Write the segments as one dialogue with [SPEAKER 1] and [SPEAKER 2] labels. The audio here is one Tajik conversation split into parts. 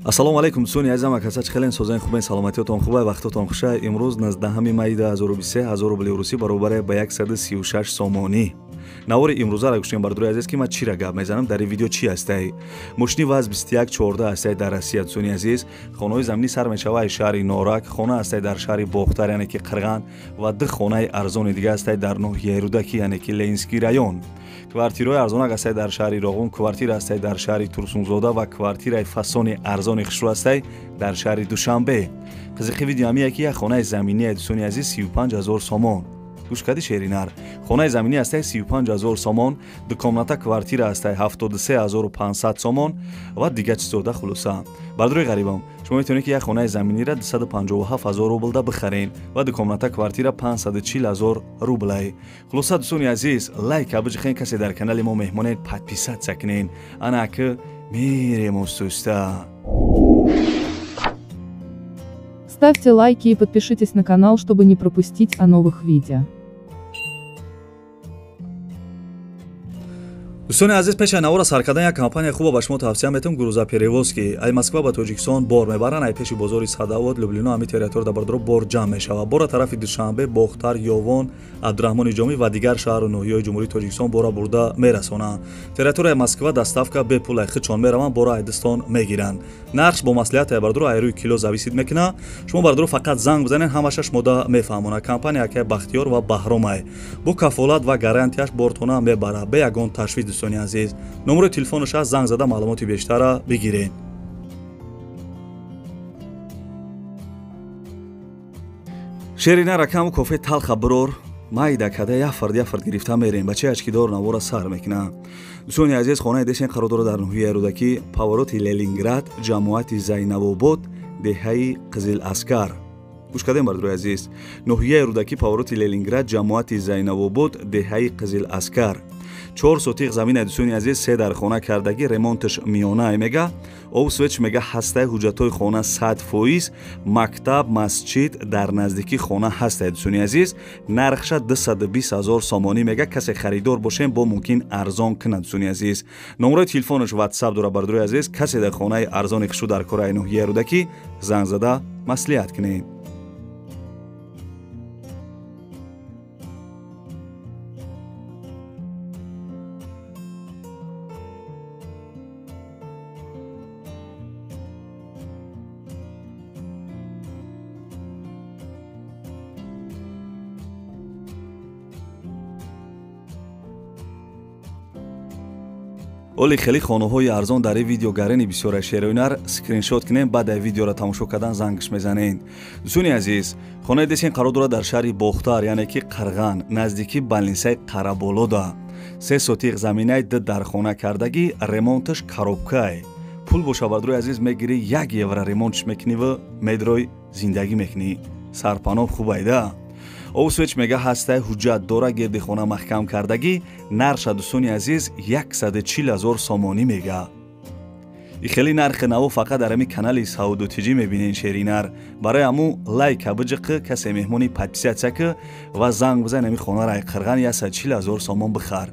[SPEAKER 1] ассалому алайкум дӯстони азизам ва касач хелен созани хубаи саломатиётон хуба вақтотон хуша. имрӯз 19 майи 2023 1000 рубли русӣ баробар ба 136 сомонӣ. навори имрӯзаро гӯштем бардуи азиз ки ман чира гап мезанам дар ин видео чи ҳастай. мошини ваз 2114 ҳастай дар Россия дӯстони азиз. хонаҳои заминӣ сар мешавад шаҳри Норак, хона ҳастай дар шаҳри Бохтар яъне ки Қирған ва ду хонаи арзони дига ҳастай дар ноҳияи Рӯдаки яъне ки Ленинский район. квартираҳои арзонак ҳастай дар шаҳри Роғун, квартира ҳастай дар шаҳри Турсунзода ва квартираи фасони арзони хушрӯ ҳастай дар шаҳри Душанбе. қизиқи видео ҳамие ки як хонаи заминии дӯстони азиз 35000 сомон. гӯш кардӣ шеринар. хонаи заминӣ ҳастай 35000 сомон, дукомната квартира ҳастай 73500 сомон ва дига чизода хулоса. бардуи ғарибам, шумо метавонед ки як хонаи заминиро 257000 рублда бихарен ва дукомната квартира 540000 рублай. хулоса дӯстони азиз, лайк абиҷихен касе дар канали мо меҳмонед, подписатсия кунен. ана ки мерем остуста.
[SPEAKER 2] Ставьте лайки и подпишитесь на канал, чтобы не пропустить о новых видео.
[SPEAKER 1] дӯстони азиз, пеши навора сар кардан як компания хуба ба шумо тавсия метавам. грузоперевозки ай Москва ба Тоҷикистон бор мебаранд. ай пеши бозори Садовод, Люблино ҳами территория да бардро бор ҷамъ мешавад. бора тарафи Душанбе, Бохтар, Ёвон, Абдурахмони Ҷомӣ ва дигар шаҳру ноҳияҳои ҷумҳурии Тоҷикистон бора бурда мерасонанд. территорияи Москва доставка бепул ай хичон мераванд, бора ай Дистон мегиранд. нарх бо маслиҳати ай бардро ай рӯи кило зависид мекунад. шумо бардро фақат занг бизанед, ҳамаша шумода мефаҳмонад. компания яке Бахтиёр ва Баҳром ай. бо кафолат ва гарантияш бортона мебарад бе ягон ташвиш. дӯстони азиз, номери телефонош аст, занг зада маълумоти бештара бигирен. шерина ракаму кофе талха бирор майда када як фард гирифта мерем ба чӣ ачкидор навора сар мекунад. дӯстони азиз, хонаи десен қарор дорад дар ноҳияи Рӯдаки, павороти Ленинград, ҷамоати Зайнабобод, деҳаи Қизиласкар. гӯш кардем бардуи азиз, ноҳияи Рӯдаки, павороти Ленинград, ҷамоати Зайнабобод, деҳаи Қизиласкар. 4 сотиқ замина дӯстони азиз, 3 дар хона кардагӣ, ремонташ миёна мега, овсвеч мега ҳастай ҳуҷҷатҳои хона 100%, мактаб, масҷид дар наздикии хона ҳастай дӯстони азиз. нархша 220000 сомонӣ мега. касе харидор бошем бо мумкин арзон кунад дӯстони азиз. номерои телефонош WhatsApp дора бардуи азиз. касе дар хонаи арзони хушрӯ дар кораи ноҳияи Рӯдакӣ занг зада маслиҳат кунед. оли хеле хонаҳои арзон дар ин видео гарани бисёра шероинар скриншот кунем, баъд ай видеоро тамошо кардан зангш мезанед. дӯстони азиз, хонаи десен қарор дорад дар шаҳри Бохтар яъне ки Қирған, наздики балнисаи Қараболода. 3 сотиқ заминаи ду дар хона кардагӣ, ремонташ коробкаи. пул боша бардуи азиз, мегирӣ 1 евро ремонтш мекунӣ ва медрои зиндагӣ мекунӣ. сарпаноҳ хубайда. овсвеч мега ҳастай ҳуҷҷат дора, гирди хона маҳкам кардагӣ, нарша дӯстони азиз 140000 сомонӣ мега. и хеле нархи наво фақат дар ҳамин канали Сауду Тиҷӣ мебинен шеринар. барои ҳамун лайк абиҷиқи, касе меҳмони подписатсия ки ва занг бизан ҳамин хонаро ай Қирған 140000 сомон бихар.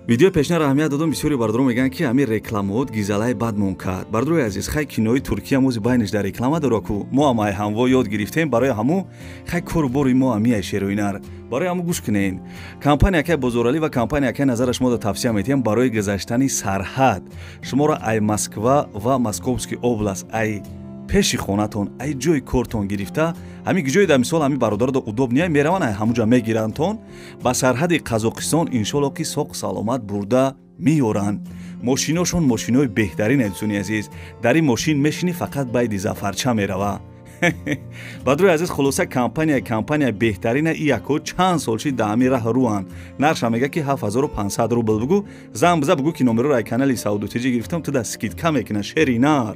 [SPEAKER 1] видеои пешнар аҳамият додам. бисёри бардро мегӯянд ки ҳамин рекламаот гизалаи бад монкард. бардрои азиз, хай кинои Туркия музи байнаш дар реклама дора ку. мо ҳам ай ҳамво ёд гирифтем. барои ҳамун хай кору бори мо ҳамияй шероинар. барои ҳамун гӯш кунен. компания яке бозоралӣ ва компания яке назараш мо да тавсия метиҳем барои гузаштани сарҳад. шуморо ай Москва ва Московский област, ай пеши хонатон, ай ҷои кортон гирифта, ҳамин ҷои да мисол ҳамин бародаро удобния мераванд, ай ҳамуҷа мегирандтон ба сарҳади Қазоқистон иншоалло ки соқ саломат бурда меёранд. мошиношон мошинои беҳтарин дӯстони азиз. дар ин мошин мешинӣ, фақат байди зафарча мерава. бадруи азиз, хулоса компания беҳтарина. и яко чанд солчи да ҳамин раҳ рӯанд. нарша мега ки 7500 рубл. бигӯ занг биза, бигӯ ки номероро ай канали Сауду Тиҷӣ гирифтам, ту да скидка мекунад шеринар.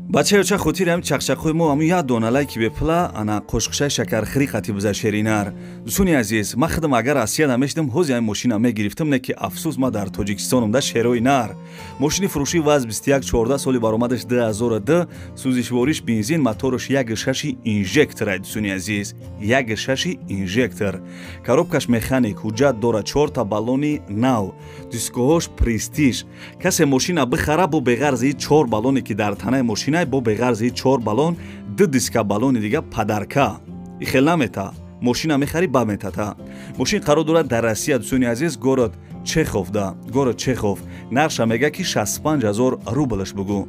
[SPEAKER 1] бачаёча хотири ҳами чақчақҳои мо ҳамун як дона лайки бепла ана қошқушаи шакархӯри қати биза шеринар. дӯстони азиз, ман худам агар Россия намешдам ҳози ҳамин мошина мегирифтам, не ки афсӯс ман дар Тоҷикистонам да шерои нар. Мошини фурӯшии ВАЗ 2114 соли баромадаш 2002, сӯзишвориш бензин, мотораш 1.6 инжектор. дӯстони азиз, 1.6 инжектор. Коробкаш механик, ҳуҷҷат дора, 4 та баллони нав, дискоҳош престиж. касе мошина бихара бо беғарзи 4 баллоне ки дар танаи мошина бо беғарзи 4 баллон, 2 диска баллони дига падарка. ихел намета. мошина мехари ба метата. мошин қарор дорад дар Россия, дӯстони азиз, город Чехов да. город Чехов. нарша мега ки 65000 рублаш бугу.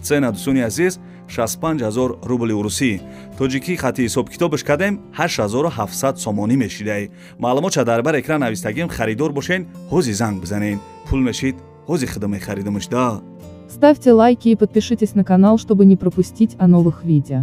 [SPEAKER 1] цена, дӯстони азиз, 65000 рубли урусӣ. тоҷикӣ хати ҳисоб китобаш кардем 8700 сомонӣ мешидай. маълумотша дар бар экран навистагим, харидор бошен, ҳози занг бизанен. пул мешид, ҳози худам мехаридамаш да.
[SPEAKER 2] Ставьте лайки и подпишитесь на канал, чтобы не пропустить о новых видео.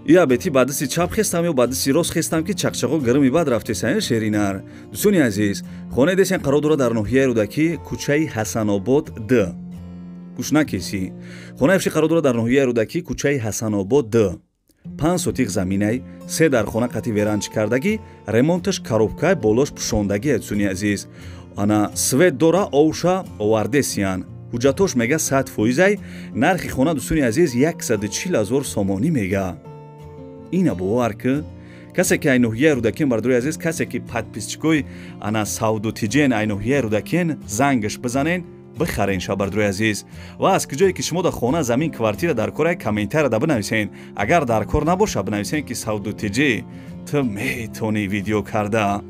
[SPEAKER 1] یا بیتی بعد سی چپ خستم یا بعد سی راست خستم که چقچقو گرمی بعد رفته سین شیرینر. دوستانی عزیز، خانه دستین قرار داره در ناحیه رودکی کوچه حسن آباد د. گوش نکسی. خانه افشی قرار داره در ناحیه رودکی کوچه حسن آباد د. 5 сотиқ заминай, 3 дар хона қати веранч кардагӣ, ремонташ коробкаи болош пӯшондагӣ. дӯстони азиз, ана свет дора, овша овардесиян. ҳуҷҷатош мега 100%. нархи хона, дӯстони азиз, 140000 сомонӣ мега. ина бовар ки касе ки ай ноҳияи рӯдакин, бардори азиз, касе ки подписчикои ана савдутиҷен ай ноҳияи рӯдакин, зангаш бизанен, бихарен ша бардори азиз. ва аз куҷое ки шумо да хона, замин, квартира дар кор, комментария да бинависен. агар дар кор набоша, бинависен ки савдутиҷӣ ту метавонӣ видео карда.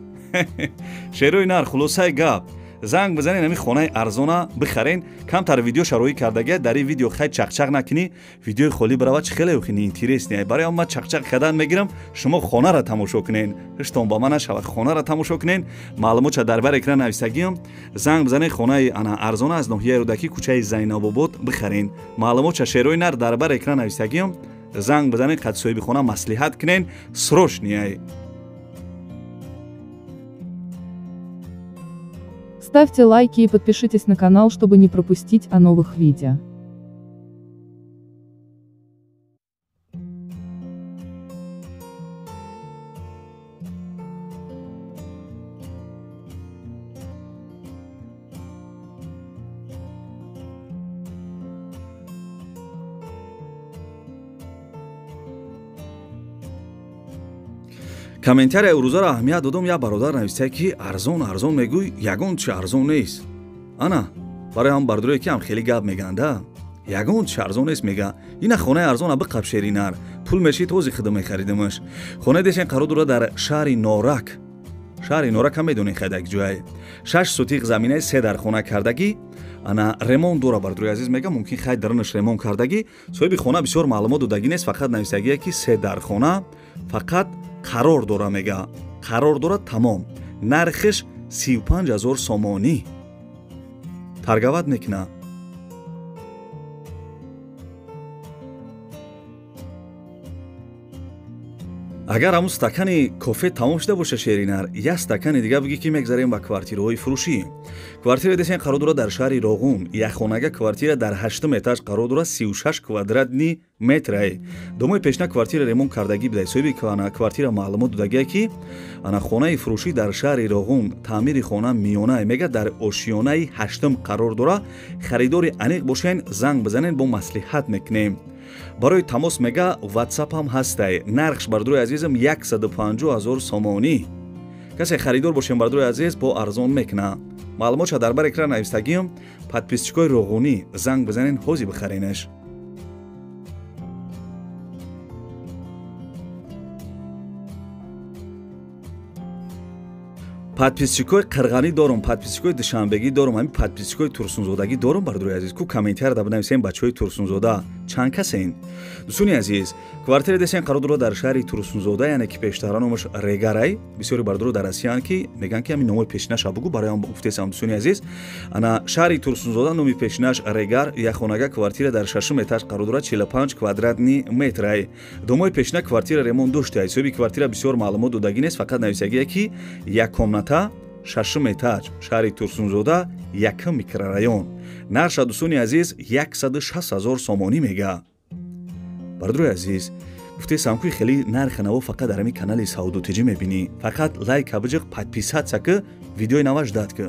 [SPEAKER 1] шерои нар, хулосаи гап, занг бизанен, ҳамин хонаи арзона бихарен. камтар видео шароӣ кардагия, дар ин видео хай чақчақ накунӣ, видеои холӣ барава чи хеле хини интересни. барои ман чақчақ кардан мегирам, шумо хонара тамошо кунен. ҳиштон ба ман нашавад, хонара тамошо кунен. маълумотша дар бар экран навистагиам. занг бизанен, хонаи ана арзона аз ноҳияи рӯдакӣ кӯчаи Зайнабобод бихарен. маълумотша шерои нар дар бар экран навистагиам. занг бизанен, қад соҳиби хона маслиҳат кунен, срочнияй.
[SPEAKER 2] Ставьте лайки и подпишитесь на канал, чтобы не пропустить о новых видео.
[SPEAKER 1] комментарияи урӯзаро аҳамият додам. як бародар навистае ки арзон мегӯй, ягон чи арзон нест. ана барои ҳам бардорие ки ҳам хеле гап меганда, ягон чи арзон нест мега. ина хонаи арзона биқаб шеринар, пул мешид, ҳози худам мехаридамаш. хонаи дешен қарор дора дар шаҳри Норак. шаҳри Норак ҳам медонен хадаг ҷояй. 6 сотиқ заминаи 3 дар хона кардагӣ, ана ремонт дора. бардори азиз мега, мумкин хай даранаш ремонт кардагӣ. соҳиби хона бисёр маълумот додагӣ нест, фақат навистагие ки 3 дар хона, фақат қарор дора мега. қарор дора тамом. нархиш 35000 сомонӣ. таргават мекуна. агар ҳамун стакани кофе тамом шуда боша шеринар, як стакани дига бигӣ ки мегзарем ба квартираҳои фурӯшӣ. квартира десен қарор дора дар шаҳри Роғун. якхонага квартира дар 8 этаж қарор дора, 36 квадратни метрай. домои пешна квартира ремонт кардагӣ бидай. соҳиби квартира маълумот додагия ки ана хонаи фурӯшӣ дар шаҳри Роғун, таъмири хона миёнае мега, дар ошиёнаи 8 қарор дора. харидори аниқ бошен, занг бизанен, бо маслиҳат мекунем. барои тамос мега WhatsApp ҳам ҳастай. нархш бардори азизам 150000 сомонӣ. касе харидор бошем бардори азиз, бо арзон мекуна. маълумотша дар бар экран навистагиам. подписчикои Роғунӣ, занг бизанен, ҳози бихаренаш. подписчикои қирғанӣ дорум, подписчикои душанбегӣ дорум, ҳамин подписчикои турсунзодагӣ дорум. бардори азиз, ку комментария да бинависен, бачаҳои турсунзода чанд касен? дӯстони азиз, квартира десен қарор дора дар шаҳри Турсунзода, яъне ки пештара номаш Регарай. бисёри бардори дар Россиян ки меган ки ҳамин номи пешинаша бугу, барои ҳам гуфтесам. дӯстони азиз, ана шаҳри Турсунзода, номи пешинаш Регар. якхонага квартира дар 6 этаж қарор дора, 45 квадратни метрай. домои пешина квартира ремонт доштаи. соҳиби квартира бисёр маълумот додагӣ нест, фақат нависагие ки як комната 6 этаж, шаҳри Турсунзода, 1 микрорайон. Нарша дӯстони азиз 160 000 сомонӣ мега. Бардруи азиз, гуфтесам ки хеле нархи наво фақат дар ҳамин канали Саудотиҷӣ мебинӣ. Фақат лайк абиҷиқ подписатся ки видеои наваш дад ки.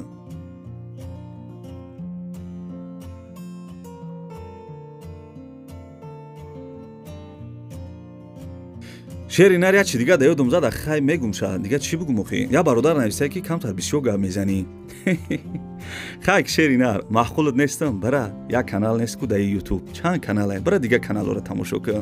[SPEAKER 1] шери нар ячи дига даёдум зада хай мегумша дига чӣ бугум охи. Я бародар нависае ки камтар бисёр гап мезанӣ. хай шери нар маъқулат нестам бара як канал нест ку дар YouTube чанд канале бара дига каналро тамошо ки.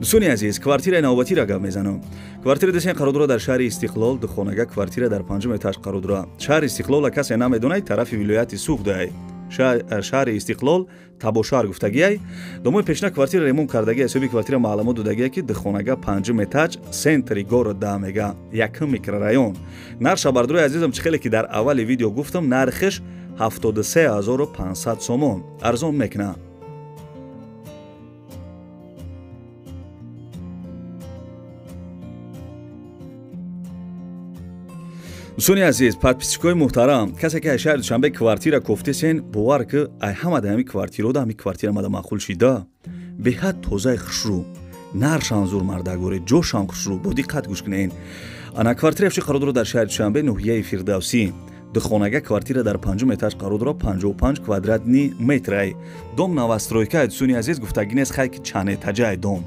[SPEAKER 1] дӯстони азиз, квартираи навбатиро гап мезанам. Квартира десен қарор дорад дар шаҳри Истиқлол, духонага квартира дар 5 этаж қарор дорад. шаҳри Истиқлол касе намедонад тарафи вилояти Суғдай. шаҳри Истиқлол табошар гуфтагиай домои пешна квартира ремонт кардаги ҳисоби квартира маълумот додагия ки духонага 5 этаж сентри города мега 1 микрорайон. нарша бардруи азизам чихеле ки дар аввали видео гуфтам нархиш 73 500 сомон арзон мекна. дӯстони азиз, подписчикои муҳтарам, касе ки аз шаҳри Душанбе квартира кофтесен бовар ки ай ҳама да ҳами квартирода ҳами квартира мада маъқул шида. беҳад тозаи хушрӯ, наршан зур мардагоре, ҷошан хушрӯ, бо диққат гӯш кунед. ана квартира афши қарор дорад дар шаҳри Душанбе, ноҳияи Фирдавсӣ. духонага квартира дар 5 этаж қарор дорад 55 квадратни метрай. дом навастройка дӯстони азиз гуфтагӣ нест хай ки чанд этажаи дом.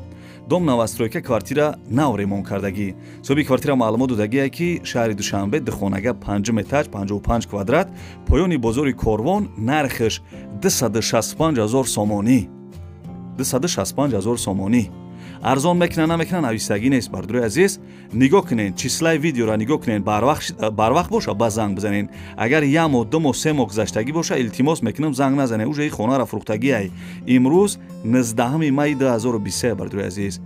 [SPEAKER 1] дом навастройка квартира нав ремонт кардагӣ. соҳиби квартира маълумот додагие ки шаҳри Душанбе духонага 5 этаж 55 квадрат, поёни бозори Корвон, нархиш 265 000 сомонӣ. 265 000 сомонӣ. арзон мекна намекна навистагӣ нест. бардруи азиз, нигоҳ кунед, числаи видеоро нигоҳ кунед, барвақт боша ба занг бизанед. агар 1 моҳ 2 моҳ 3 моҳ гузаштагӣ боша илтимос мекунам занг назанед. уже хонаро фурӯхтагиай. имрӯз 19 майи 2023 бардруи азиз.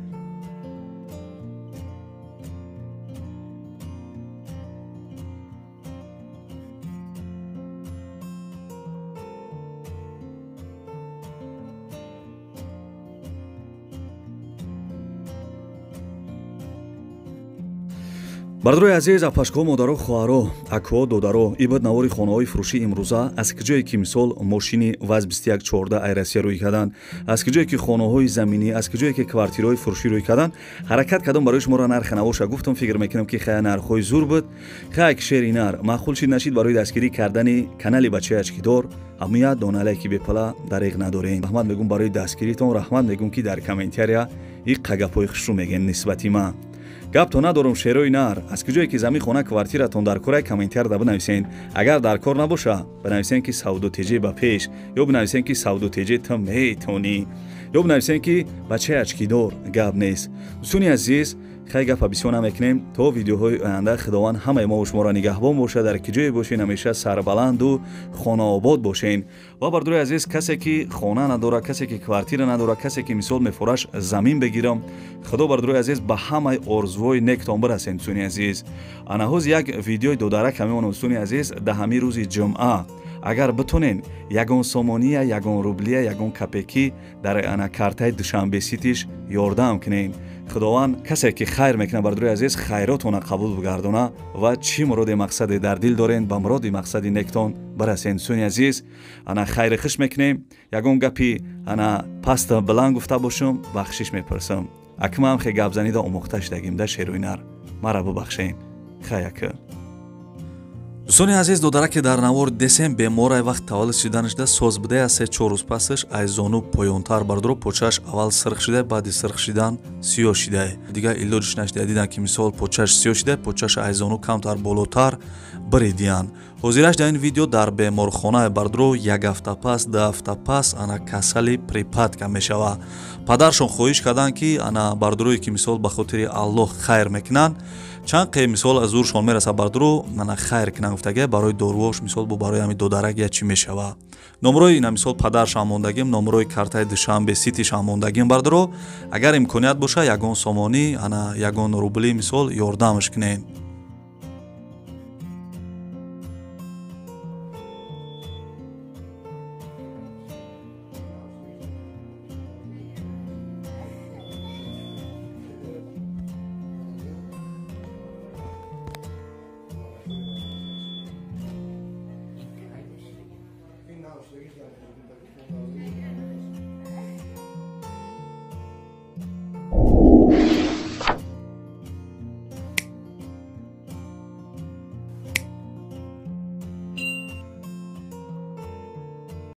[SPEAKER 1] бардруи азиз, апашкҳо, модаро, хоҳаро, акҳо, додаро, ибад навори хонаҳои фурӯшии имрӯза аз киҷое ки мисол мошини ВАЗ-2114 Айросия рӯй кардан, аз киҷое ки хонаҳои заминӣ, аз киҷое ки квартираҳои фурӯшӣ рӯй кардан, ҳаракат кардам барои шуморо нархи навоша гуфтам, фикр мекунам ки хая нархҳои зур буд. хая ки шери нар маъқул шид нашид барои дастгирӣ кардани канали бачаи ачкидор ҳамоят донале ки бепала дареғ надорем. раҳмат мегум барои дастгиритон, раҳмат мегум ки дар комментария иққа гапҳои хушрӯ мегӯед нисбати ман. гапто надорум шерои нар, аз киҷое ки замин хона квартиратон дар кораи комментарда бинависен. агар дар кор набоша бинависен ки Саудотиҷӣ ба пеш, ё бинависен ки Саудотиҷӣ ту метонӣ, ё бинависен ки бачаи ачкидор гап нест. дӯстони азиз, хай гапа бисёр намекунем. то видеоҳои оянда худованд ҳамаи мо шуморо нигаҳбон бошад, дар киҷое бошен, ҳамеша сарбаланду хонаобод бошен. ва бардруи азиз, касе ки хона надорад, касе ки квартира надорад, касе ки мисол мефораш замин бигирам, худо бардруи азиз ба ҳамаи орзуҳои нектон бирасен. дӯстони азиз, анаҳоз як видеои додарак ҳамемон. дӯстони азиз, даҳами рӯзи ҷумъа агар битонен ягон сомония, ягон рублия, ягон капеки дар ана картаи Душанбе ситиш ёрдам кунен. худованд касе ки хайр мекунад бардруи азиз хайротона қабул бигардона ва чӣ муроди мақсаде дар дил дорен ба муроди мақсади нектон барасен. дӯстони азиз, ана хайри хуш мекунем. ягон гапи ана паста биланд гуфта бошам, бахшиш мепурсам. акмам хе гап занида омӯхта шудагим да шерӯи нар. мара бубахшен. хаяка. дӯстони азиз, додараке дар навори десен беморай вақт таваллуд шуданаш да соз будая 3-4 рӯз пасаш ай зону поёнтар бардро почааш аввал сирх шуда, баъди сирх шудан сиёҳ шуда. дига илоҷиш нашуда дидан ки мисол почааш сиёҳ шуда, почааш ай зону камтар болотар биридиян. ҳозираш дар ин видео дар беморхона бардро 1 ҳафта пас, 2 ҳафта пас ана касали припадка мешава. падаршон хоҳиш кардан ки ана бардрои ки мисол ба хотири Аллоҳ хайр мекунанд, чанд қе мисол аз зуршон мераса бардро ана хайр кунанд гуфтага барои дорувош мисол бо барои ҳами додарак я чӣ мешава. номрои ина мисол падаршам мондагим, номрои картаи Душанбе ситишам мондагим бардро агар имконият боша ягон сомонӣ ана ягон рубли мисол ёрдамаш кунен.